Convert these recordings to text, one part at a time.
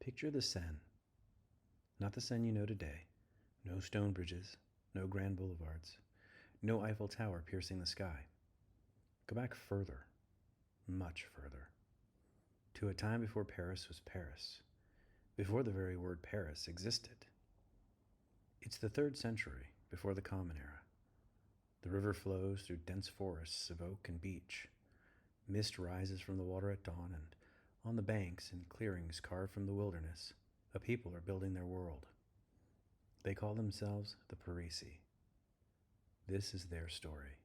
Picture the Seine. Not the Seine you know today. No stone bridges, no grand boulevards, no Eiffel Tower piercing the sky. Go back further, much further, to a time before Paris was Paris, before the very word Paris existed. It's the 3rd century, before the Common Era. The river flows through dense forests of oak and beech. Mist rises from the water at dawn, and on the banks and clearings carved from the wilderness, a people are building their world. They call themselves the Parisii. This is their story.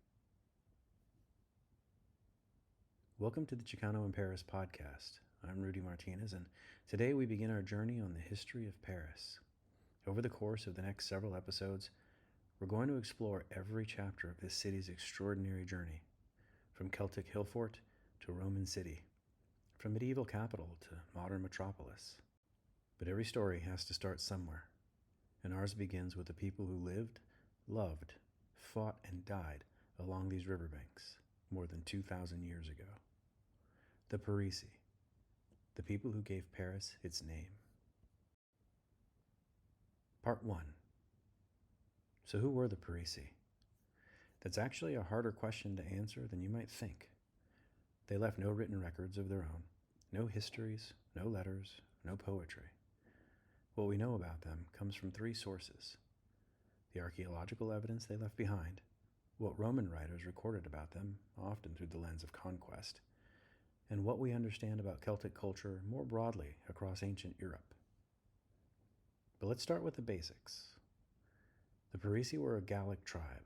Welcome to the Chicano in Paris podcast. I'm Rudy Martinez, and today we begin our journey on the history of Paris. Over the course of the next several episodes, we're going to explore every chapter of this city's extraordinary journey, from Celtic hill fort to Roman city, from medieval capital to modern metropolis. But every story has to start somewhere, and ours begins with the people who lived, loved, fought, and died along these riverbanks more than 2,000 years ago. The Parisii, the people who gave Paris its name. Part 1. So who were the Parisii? That's actually a harder question to answer than you might think. They left no written records of their own, no histories, no letters, no poetry. What we know about them comes from 3 sources: the archaeological evidence they left behind, what Roman writers recorded about them, often through the lens of conquest, and what we understand about Celtic culture more broadly across ancient Europe. But let's start with the basics. The Parisii were a Gallic tribe.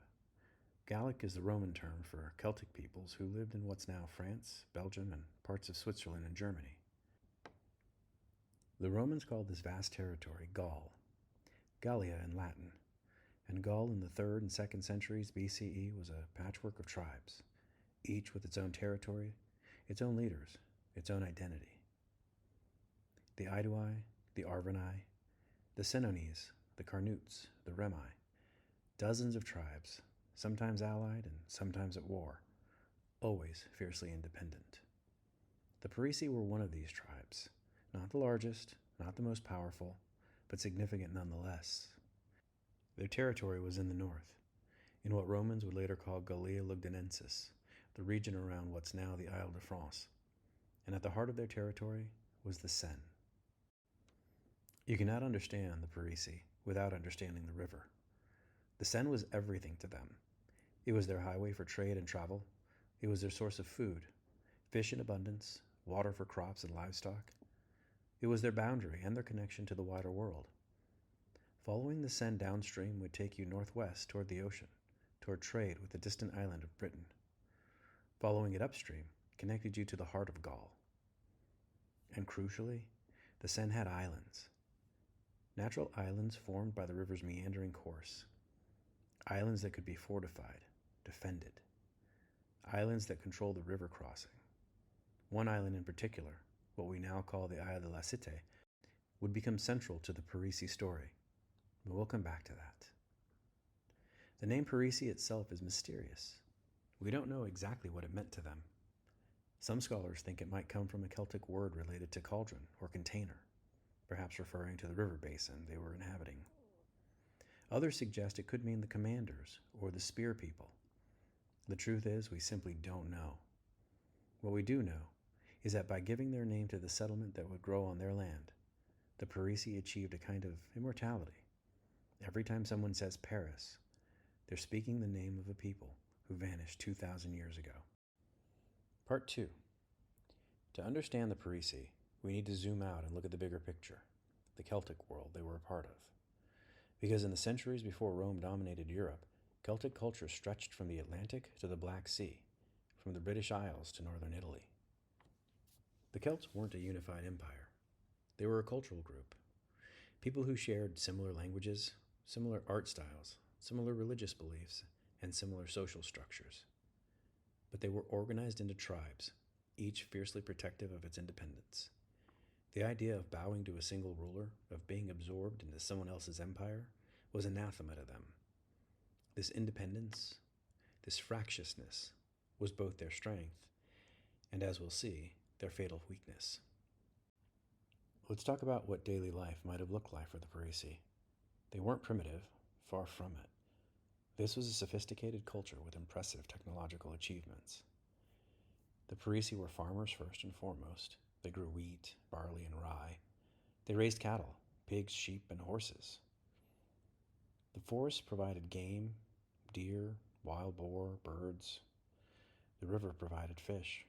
Gallic is the Roman term for Celtic peoples who lived in what's now France, Belgium, and parts of Switzerland and Germany. The Romans called this vast territory Gaul, Gallia in Latin, and Gaul in the 3rd and 2nd centuries BCE was a patchwork of tribes, each with its own territory, its own leaders, its own identity. The Aedui, the Arverni, the Senones, the Carnutes, the Remi, dozens of tribes, sometimes allied and sometimes at war, always fiercely independent. The Parisii were one of these tribes, not the largest, not the most powerful, but significant nonetheless. Their territory was in the north, in what Romans would later call Gallia Lugdunensis, the region around what's now the Isle de France, and at the heart of their territory was the Seine. You cannot understand the Parisii without understanding the river. The Seine was everything to them. It was their highway for trade and travel. It was their source of food, fish in abundance, water for crops and livestock. It was their boundary and their connection to the wider world. Following the Seine downstream would take you northwest toward the ocean, toward trade with the distant island of Britain. Following it upstream connected you to the heart of Gaul. And crucially, the Seine had islands. Natural islands formed by the river's meandering course. Islands that could be fortified, defended. Islands that controlled the river crossing. One island in particular, what we now call the Isle de la Cité, would become central to the Parisii story. But we'll come back to that. The name Parisii itself is mysterious. We don't know exactly what it meant to them. Some scholars think it might come from a Celtic word related to cauldron or container, perhaps referring to the river basin they were inhabiting. Others suggest it could mean the commanders or the spear people. The truth is, we simply don't know. What we do know is that by giving their name to the settlement that would grow on their land, the Parisii achieved a kind of immortality. Every time someone says Paris, they're speaking the name of a people who vanished 2,000 years ago. Part 2. To understand the Parisii, we need to zoom out and look at the bigger picture, the Celtic world they were a part of. Because in the centuries before Rome dominated Europe, Celtic culture stretched from the Atlantic to the Black Sea, from the British Isles to northern Italy. The Celts weren't a unified empire. They were a cultural group. People who shared similar languages, similar art styles, similar religious beliefs, and similar social structures. But they were organized into tribes, each fiercely protective of its independence. The idea of bowing to a single ruler, of being absorbed into someone else's empire, was anathema to them. This independence, this fractiousness, was both their strength and, as we'll see, their fatal weakness. Let's talk about what daily life might have looked like for the Parisii. They weren't primitive, far from it. This was a sophisticated culture with impressive technological achievements. The Parisii were farmers first and foremost. They grew wheat, barley, and rye. They raised cattle, pigs, sheep, and horses. The forests provided game, deer, wild boar, birds. The river provided fish.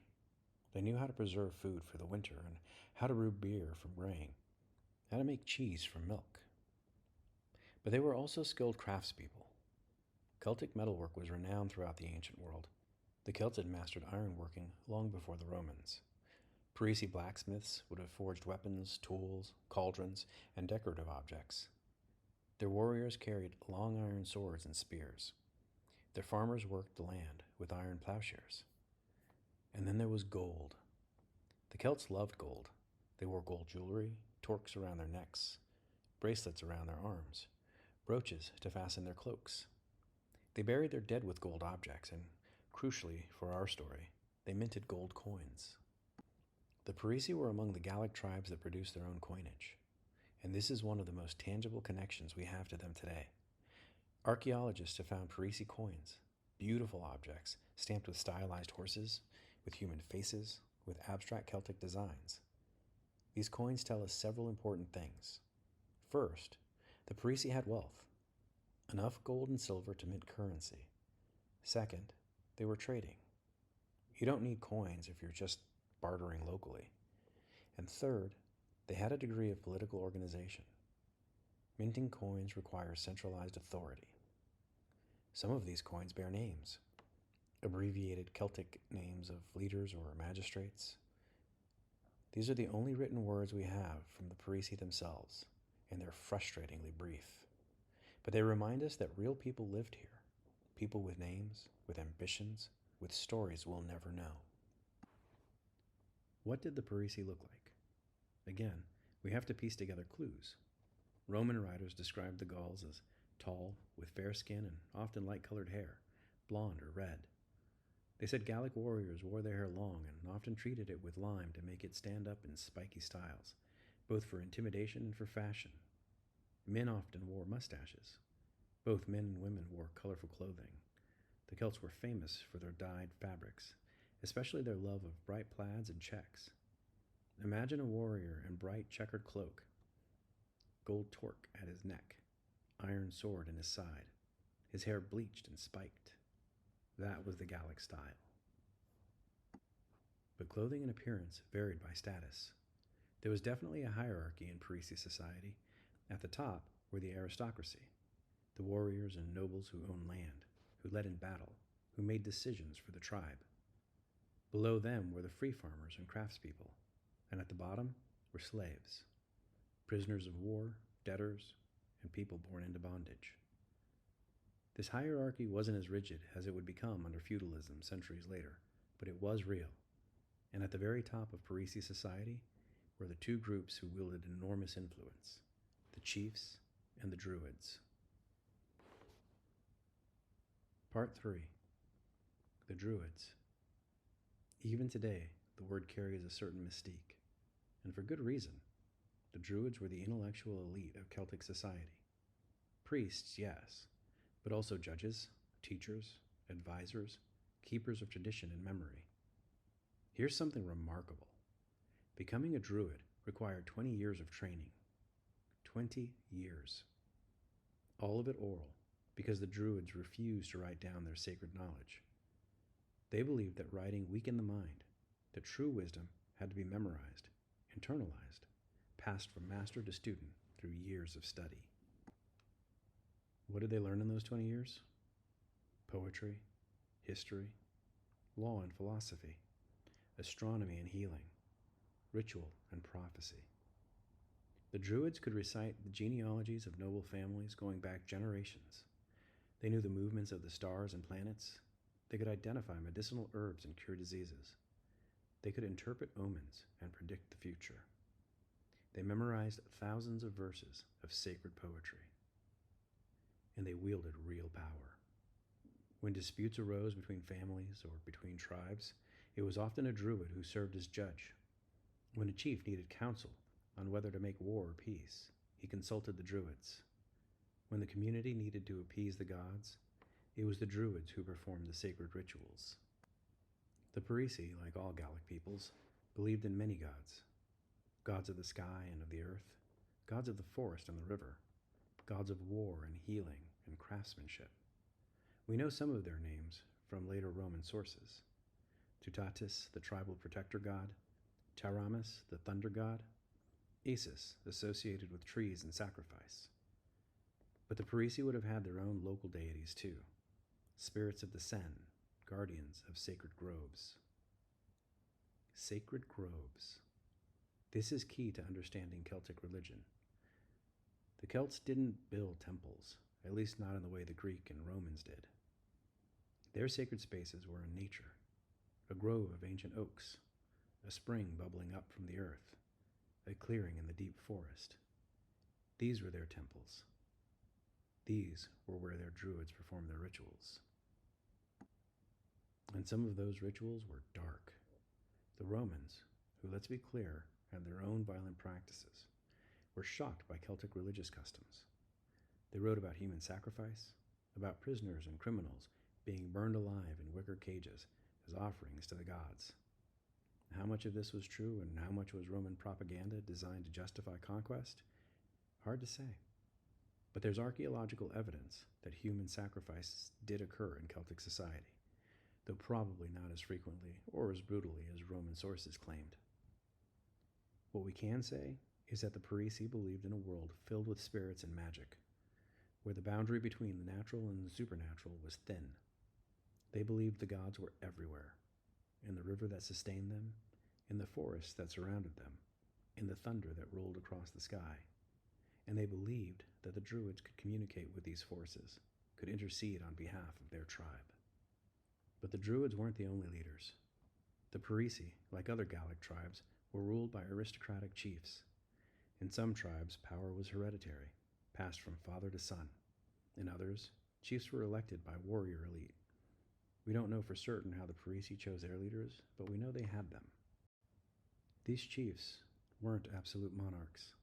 They knew how to preserve food for the winter and how to brew beer from grain, how to make cheese from milk. But they were also skilled craftspeople. Celtic metalwork was renowned throughout the ancient world. The Celts had mastered ironworking long before the Romans. Parisii blacksmiths would have forged weapons, tools, cauldrons, and decorative objects. Their warriors carried long iron swords and spears. Their farmers worked the land with iron plowshares. And then there was gold. The Celts loved gold. They wore gold jewelry, torques around their necks, bracelets around their arms, brooches to fasten their cloaks. They buried their dead with gold objects, and, crucially for our story, they minted gold coins. The Parisii were among the Gallic tribes that produced their own coinage, and this is one of the most tangible connections we have to them today. Archaeologists have found Parisii coins, beautiful objects stamped with stylized horses, with human faces, with abstract Celtic designs. These coins tell us several important things. First, the Parisii had wealth, enough gold and silver to mint currency. Second, they were trading. You don't need coins if you're just bartering locally. And third, they had a degree of political organization. Minting coins requires centralized authority. Some of these coins bear names, abbreviated Celtic names of leaders or magistrates. These are the only written words we have from the Parisii themselves, and they're frustratingly brief. But they remind us that real people lived here, people with names, with ambitions, with stories we'll never know. What did the Parisii look like? Again, we have to piece together clues. Roman writers described the Gauls as tall, with fair skin and often light-colored hair, blonde or red. They said Gallic warriors wore their hair long and often treated it with lime to make it stand up in spiky styles, both for intimidation and for fashion. Men often wore mustaches. Both men and women wore colorful clothing. The Celts were famous for their dyed fabrics, especially their love of bright plaids and checks. Imagine a warrior in bright checkered cloak, gold torque at his neck, iron sword in his side, his hair bleached and spiked. That was the Gallic style. But clothing and appearance varied by status. There was definitely a hierarchy in Parisii society. At the top were the aristocracy, the warriors and nobles who owned land, who led in battle, who made decisions for the tribe. Below them were the free farmers and craftspeople, and at the bottom were slaves, prisoners of war, debtors, and people born into bondage. This hierarchy wasn't as rigid as it would become under feudalism centuries later, but it was real. And at the very top of Parisii society were the two groups who wielded enormous influence, the chiefs and the druids. Part 3. The Druids. Even today, the word carries a certain mystique, and for good reason. The Druids were the intellectual elite of Celtic society. Priests, yes, but also judges, teachers, advisors, keepers of tradition and memory. Here's something remarkable. Becoming a Druid required 20 years of training. 20 years. All of it oral, because the Druids refused to write down their sacred knowledge. They believed that writing weakened the mind, that true wisdom had to be memorized, internalized, passed from master to student through years of study. What did they learn in those 20 years? Poetry, history, law and philosophy, astronomy and healing, ritual and prophecy. The Druids could recite the genealogies of noble families going back generations. They knew the movements of the stars and planets. They could identify medicinal herbs and cure diseases. They could interpret omens and predict the future. They memorized thousands of verses of sacred poetry. And they wielded real power. When disputes arose between families or between tribes, it was often a druid who served as judge. When a chief needed counsel on whether to make war or peace, he consulted the Druids. When the community needed to appease the gods, it was the Druids who performed the sacred rituals. The Parisii, like all Gallic peoples, believed in many gods. Gods of the sky and of the earth, gods of the forest and the river, gods of war and healing and craftsmanship. We know some of their names from later Roman sources. Tutatis, the tribal protector god, Taramis, the thunder god, Isis, associated with trees and sacrifice. But the Parisii would have had their own local deities too, spirits of the Seine, guardians of sacred groves. Sacred groves. This is key to understanding Celtic religion. The Celts didn't build temples, at least not in the way the Greek and Romans did. Their sacred spaces were in nature, a grove of ancient oaks, a spring bubbling up from the earth, a clearing in the deep forest. These were their temples. These were where their druids performed their rituals. And some of those rituals were dark. The Romans, who, let's be clear, had their own violent practices, were shocked by Celtic religious customs. They wrote about human sacrifice, about prisoners and criminals being burned alive in wicker cages as offerings to the gods. How much of this was true and how much was Roman propaganda designed to justify conquest? Hard to say. But there's archaeological evidence that human sacrifices did occur in Celtic society, though probably not as frequently or as brutally as Roman sources claimed. What we can say is that the Parisii believed in a world filled with spirits and magic, where the boundary between the natural and the supernatural was thin. They believed the gods were everywhere, in the river that sustained them, in the forest that surrounded them, in the thunder that rolled across the sky. And they believed that the Druids could communicate with these forces, could intercede on behalf of their tribe. But the Druids weren't the only leaders. The Parisii, like other Gallic tribes, were ruled by aristocratic chiefs. In some tribes, power was hereditary, passed from father to son. In others, chiefs were elected by warrior elite. We don't know for certain how the Parisii chose their leaders, but we know they had them. These chiefs weren't absolute monarchs.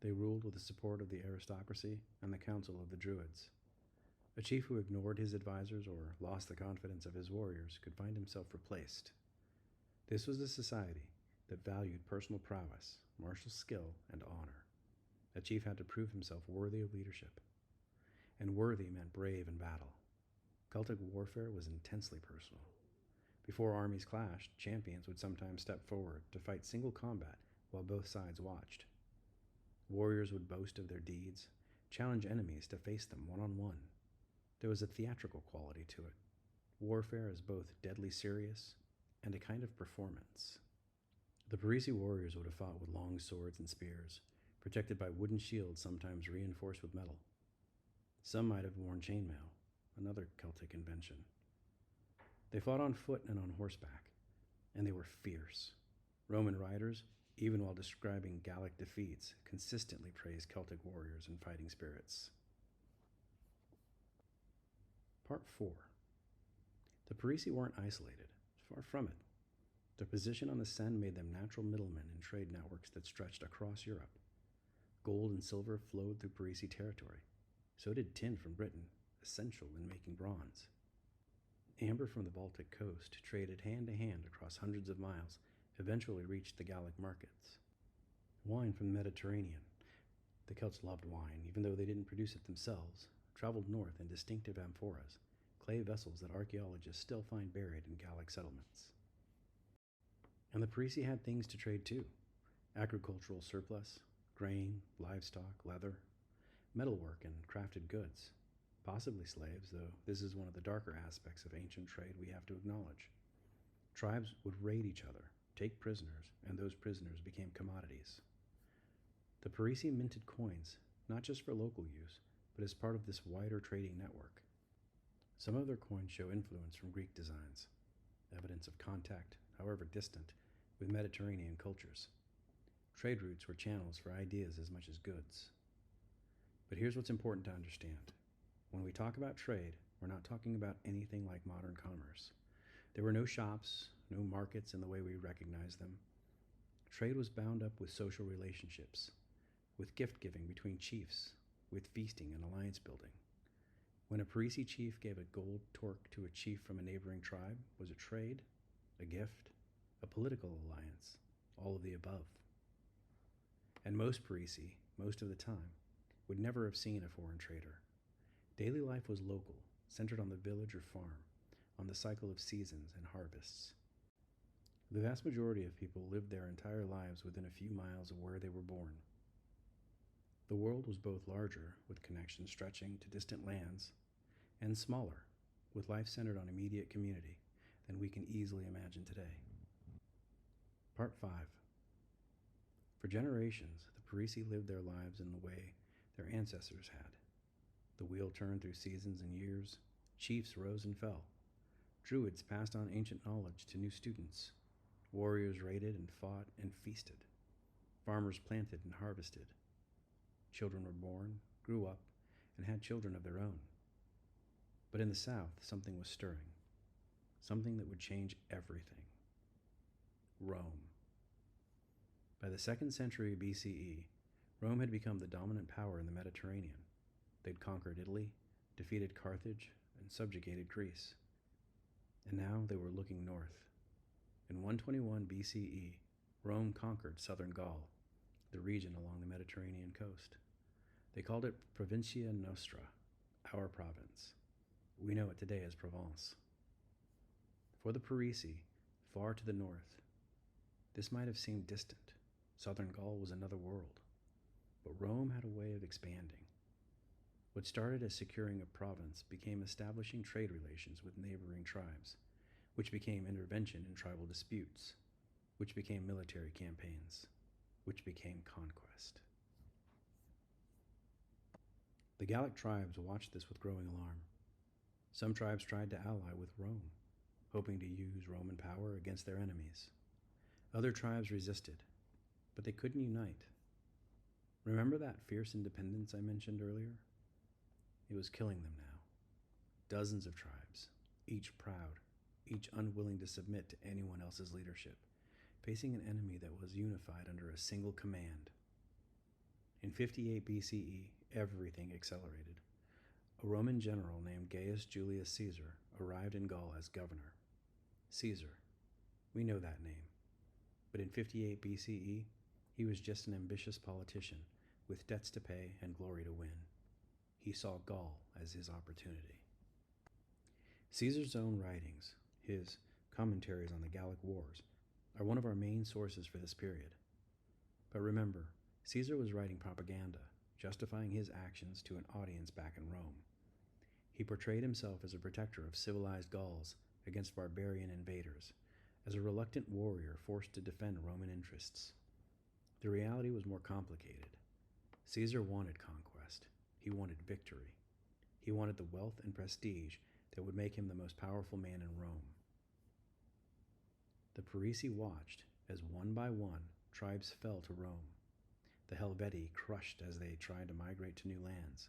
They ruled with the support of the aristocracy and the council of the Druids. A chief who ignored his advisors or lost the confidence of his warriors could find himself replaced. This was a society that valued personal prowess, martial skill, and honor. A chief had to prove himself worthy of leadership. And worthy meant brave in battle. Celtic warfare was intensely personal. Before armies clashed, champions would sometimes step forward to fight single combat while both sides watched. Warriors would boast of their deeds, challenge enemies to face them one-on-one. There was a theatrical quality to it. Warfare is both deadly serious and a kind of performance. The Parisii warriors would have fought with long swords and spears, protected by wooden shields sometimes reinforced with metal. Some might have worn chainmail, another Celtic invention. They fought on foot and on horseback, and they were fierce. Roman writers, even while describing Gallic defeats, consistently praised Celtic warriors and fighting spirits. Part 4. The Parisii weren't isolated, far from it. Their position on the Seine made them natural middlemen in trade networks that stretched across Europe. Gold and silver flowed through Parisii territory. So did tin from Britain, essential in making bronze. Amber from the Baltic coast, traded hand to hand across hundreds of miles, eventually reached the Gallic markets. Wine from the Mediterranean. The Celts loved wine, even though they didn't produce it themselves, traveled north in distinctive amphoras, clay vessels that archaeologists still find buried in Gallic settlements. And the Parisii had things to trade too. Agricultural surplus, grain, livestock, leather, metalwork, and crafted goods. Possibly slaves, though this is one of the darker aspects of ancient trade we have to acknowledge. Tribes would raid each other, take prisoners, and those prisoners became commodities. The Parisii minted coins, not just for local use, but as part of this wider trading network. Some of their coins show influence from Greek designs, evidence of contact, however distant, with Mediterranean cultures. Trade routes were channels for ideas as much as goods. But here's what's important to understand. When we talk about trade, we're not talking about anything like modern commerce. There were no shops, no markets in the way we recognize them. Trade was bound up with social relationships, with gift giving between chiefs, with feasting and alliance building. When a Parisii chief gave a gold torque to a chief from a neighboring tribe, was it trade, a gift, a political alliance, all of the above? And most Parisii, most of the time, would never have seen a foreign trader. Daily life was local, centered on the village or farm, on the cycle of seasons and harvests. The vast majority of people lived their entire lives within a few miles of where they were born. The world was both larger, with connections stretching to distant lands, and smaller, with life centered on immediate community, than we can easily imagine today. Part 5. For generations, the Parisii lived their lives in the way their ancestors had. The wheel turned through seasons and years, chiefs rose and fell, druids passed on ancient knowledge to new students, warriors raided and fought and feasted, farmers planted and harvested. Children were born, grew up, and had children of their own. But in the south, something was stirring, something that would change everything. Rome. By the 2nd century BCE, Rome had become the dominant power in the Mediterranean. They'd conquered Italy, defeated Carthage, and subjugated Greece. And now they were looking north. In 121 BCE, Rome conquered southern Gaul, the region along the Mediterranean coast. They called it Provincia Nostra, our province. We know it today as Provence. For the Parisii, far to the north, this might have seemed distant. Southern Gaul was another world. But Rome had a way of expanding. What started as securing a province became establishing trade relations with neighboring tribes, which became intervention in tribal disputes, which became military campaigns, which became conquest. The Gallic tribes watched this with growing alarm. Some tribes tried to ally with Rome, hoping to use Roman power against their enemies. Other tribes resisted, but they couldn't unite. Remember that fierce independence I mentioned earlier? It was killing them now. Dozens of tribes, each proud, each unwilling to submit to anyone else's leadership, facing an enemy that was unified under a single command. In 58 BCE, everything accelerated. A Roman general named Gaius Julius Caesar arrived in Gaul as governor. Caesar, we know that name. But in 58 BCE, he was just an ambitious politician with debts to pay and glory to win. He saw Gaul as his opportunity. Caesar's own writings, his commentaries on the Gallic Wars, are one of our main sources for this period. But remember, Caesar was writing propaganda, justifying his actions to an audience back in Rome. He portrayed himself as a protector of civilized Gauls against barbarian invaders, as a reluctant warrior forced to defend Roman interests. The reality was more complicated. Caesar wanted conquest. He wanted victory. He wanted the wealth and prestige that would make him the most powerful man in Rome. The Parisii watched as one by one tribes fell to Rome. The Helvetii crushed as they tried to migrate to new lands.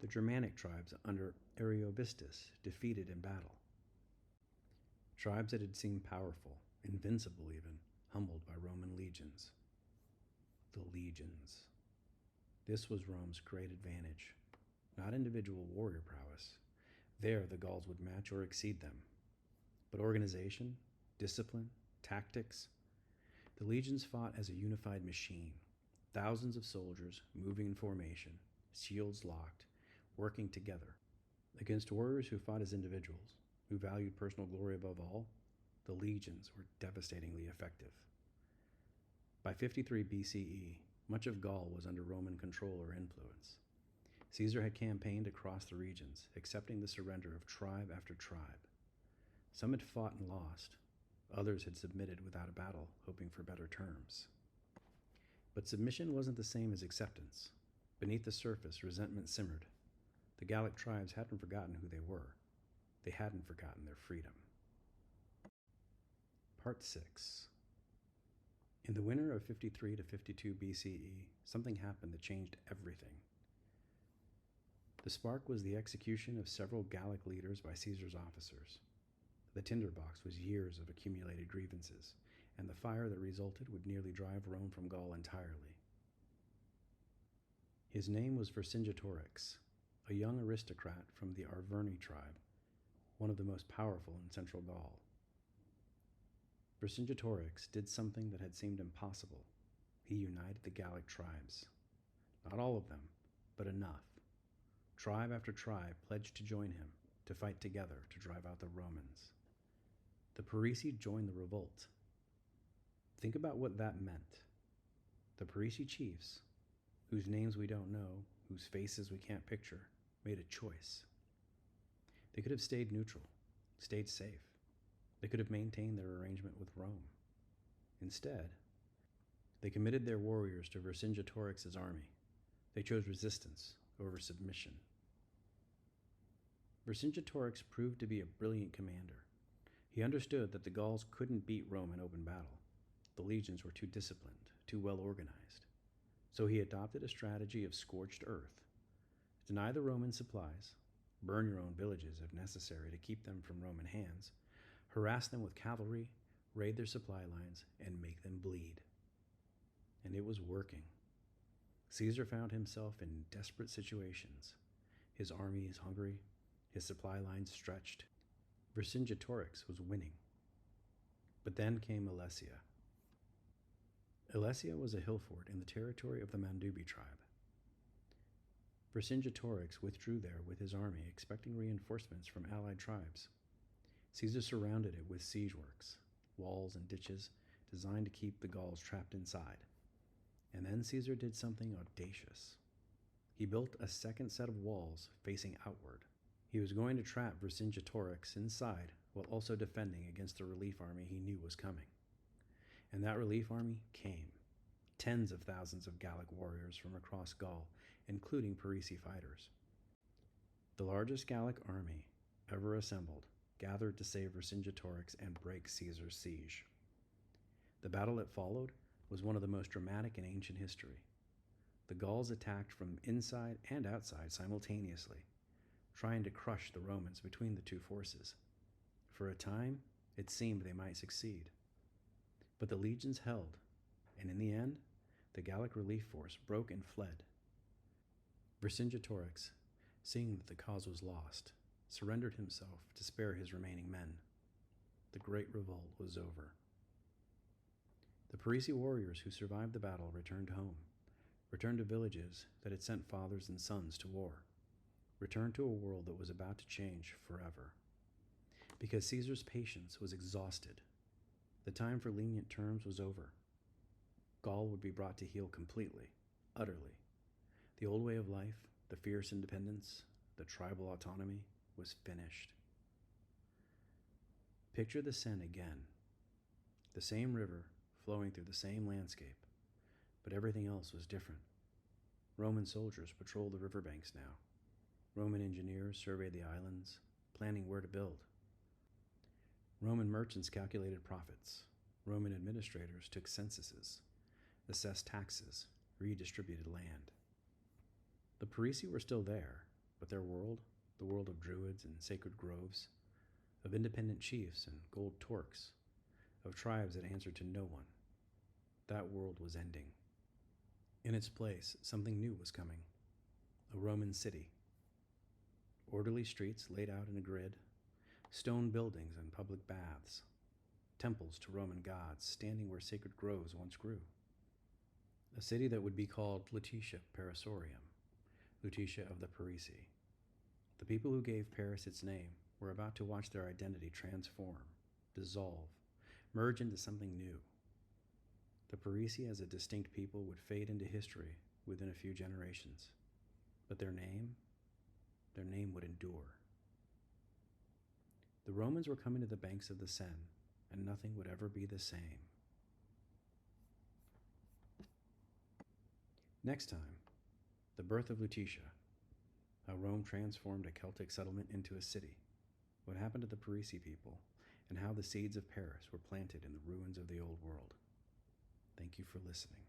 The Germanic tribes under Ariovistus defeated in battle. Tribes that had seemed powerful, invincible even, humbled by Roman legions. The legions. This was Rome's great advantage, not individual warrior prowess. There the Gauls would match or exceed them. But organization, discipline, tactics, the legions fought as a unified machine. Thousands of soldiers moving in formation, shields locked, working together. Against warriors who fought as individuals, who valued personal glory above all, the legions were devastatingly effective. By 53 BCE, much of Gaul was under Roman control or influence. Caesar had campaigned across the regions, accepting the surrender of tribe after tribe. Some had fought and lost. Others had submitted without a battle, hoping for better terms. But submission wasn't the same as acceptance. Beneath the surface, resentment simmered. The Gallic tribes hadn't forgotten who they were. They hadn't forgotten their freedom. Part 6. In the winter of 53 to 52 BCE, something happened that changed everything. The spark was the execution of several Gallic leaders by Caesar's officers. The tinderbox was years of accumulated grievances, and the fire that resulted would nearly drive Rome from Gaul entirely. His name was Vercingetorix, a young aristocrat from the Arverni tribe, one of the most powerful in central Gaul. Vercingetorix did something that had seemed impossible. He united the Gallic tribes. Not all of them, but enough. Tribe after tribe pledged to join him, to fight together to drive out the Romans. The Parisii joined the revolt. Think about what that meant. The Parisii chiefs, whose names we don't know, whose faces we can't picture, made a choice. They could have stayed neutral, stayed safe. They could have maintained their arrangement with Rome. Instead, they committed their warriors to Vercingetorix's army. They chose resistance over submission. Vercingetorix proved to be a brilliant commander. He understood that the Gauls couldn't beat Rome in open battle. The legions were too disciplined, too well organized. So he adopted a strategy of scorched earth. Deny the Roman supplies, burn your own villages if necessary to keep them from Roman hands, harass them with cavalry, raid their supply lines, and make them bleed. And it was working. Caesar found himself in desperate situations. His army is hungry, his supply lines stretched. Vercingetorix was winning. But then came Alesia. Alesia was a hill fort in the territory of the Mandubi tribe. Vercingetorix withdrew there with his army, expecting reinforcements from allied tribes. Caesar surrounded it with siege works, walls and ditches designed to keep the Gauls trapped inside. And then Caesar did something audacious. He built a second set of walls facing outward. He was going to trap Vercingetorix inside while also defending against the relief army he knew was coming. And that relief army came. Tens of thousands of Gallic warriors from across Gaul, including Parisii fighters. The largest Gallic army ever assembled gathered to save Vercingetorix and break Caesar's siege. The battle that followed was one of the most dramatic in ancient history. The Gauls attacked from inside and outside simultaneously, trying to crush the Romans between the two forces. For a time, it seemed they might succeed. But the legions held, and in the end, the Gallic relief force broke and fled. Vercingetorix, seeing that the cause was lost, surrendered himself to spare his remaining men. The great revolt was over. The Parisii warriors who survived the battle returned home, returned to villages that had sent fathers and sons to war, returned to a world that was about to change forever. Because Caesar's patience was exhausted, the time for lenient terms was over. Gaul would be brought to heel completely, utterly. The old way of life, the fierce independence, the tribal autonomy was finished. Picture the Seine again. The same river flowing through the same landscape, but everything else was different. Roman soldiers patrolled the riverbanks now. Roman engineers surveyed the islands, planning where to build. Roman merchants calculated profits. Roman administrators took censuses, assessed taxes, redistributed land. The Parisii were still there, but their world, the world of druids and sacred groves, of independent chiefs and gold torques, of tribes that answered to no one, that world was ending. In its place, something new was coming, a Roman city. Orderly streets laid out in a grid, stone buildings and public baths, temples to Roman gods standing where sacred groves once grew. A city that would be called Lutetia Parisorium, Lutetia of the Parisii. The people who gave Paris its name were about to watch their identity transform, dissolve, merge into something new. The Parisii as a distinct people would fade into history within a few generations, but their name would endure. The Romans were coming to the banks of the Seine, and nothing would ever be the same. Next time, the birth of Lutetia, how Rome transformed a Celtic settlement into a city, what happened to the Parisii people, and how the seeds of Paris were planted in the ruins of the old world. Thank you for listening.